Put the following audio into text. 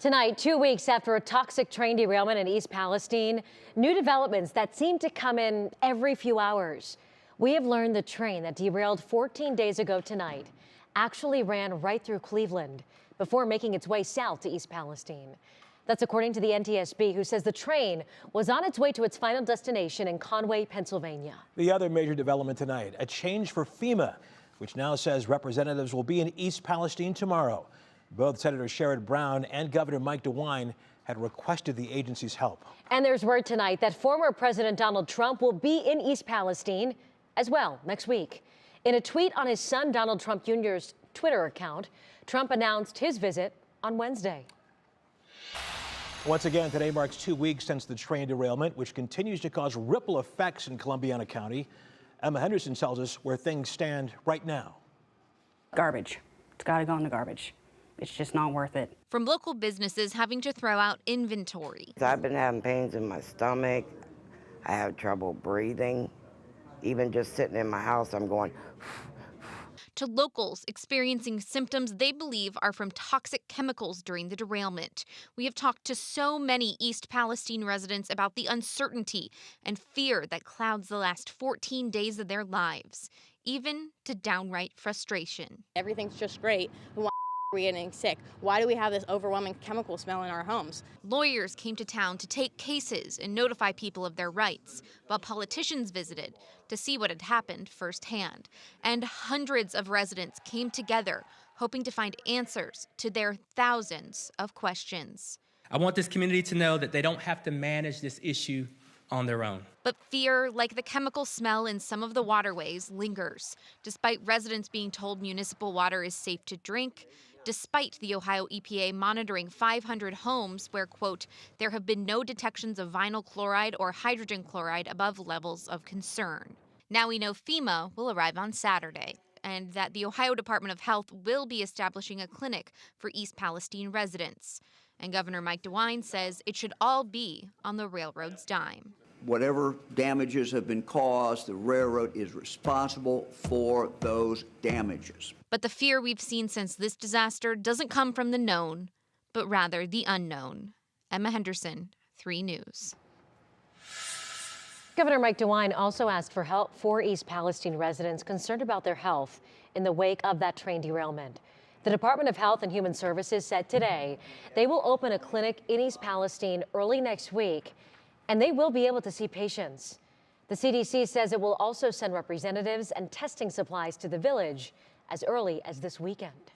Tonight, 2 weeks after a toxic train derailment in East Palestine, new developments that seem to come in every few hours. We have learned the train that derailed 14 days ago tonight actually ran right through Cleveland before making its way south to East Palestine. That's according to the NTSB, who says the train was on its way to its final destination in Conway, Pennsylvania. The other major development tonight, a change for FEMA, which now says representatives will be in East Palestine tomorrow. Both Senator Sherrod Brown and Governor Mike DeWine had requested the agency's help. And there's word tonight that former President Donald Trump will be in East Palestine as well next week. In a tweet on his son Donald Trump Jr.'s Twitter account, Trump announced his visit on Wednesday. Once again, today marks 2 weeks since the train derailment, which continues to cause ripple effects in Columbiana County. Emma Henderson tells us where things stand right now. Garbage. It's got to go in the garbage. It's just not worth it. From local businesses having to throw out inventory. I've been having pains in my stomach. I have trouble breathing. Even just sitting in my house, I'm going. To locals experiencing symptoms they believe are from toxic chemicals during the derailment. We have talked to so many East Palestine residents about the uncertainty and fear that clouds the last 14 days of their lives, even to downright frustration. Everything's just great. Why are we getting sick? Why do we have this overwhelming chemical smell in our homes? Lawyers came to town to take cases and notify people of their rights, while politicians visited to see what had happened firsthand. And hundreds of residents came together, hoping to find answers to their thousands of questions. I want this community to know that they don't have to manage this issue on their own. But fear, like the chemical smell in some of the waterways, lingers, despite residents being told municipal water is safe to drink, despite the Ohio EPA monitoring 500 homes where, quote, there have been no detections of vinyl chloride or hydrogen chloride above levels of concern. Now we know FEMA will arrive on Saturday, and that the Ohio Department of Health will be establishing a clinic for East Palestine residents. And Governor Mike DeWine says it should all be on the railroad's dime. Whatever damages have been caused, the railroad is responsible for those damages. But the fear we've seen since this disaster doesn't come from the known, but rather the unknown. Emma Henderson, 3 News. Governor Mike DeWine also asked for help for East Palestine residents concerned about their health in the wake of that train derailment. The Department of Health and Human Services said today they will open a clinic in East Palestine early next week, and they will be able to see patients. The CDC says it will also send representatives and testing supplies to the village as early as this weekend.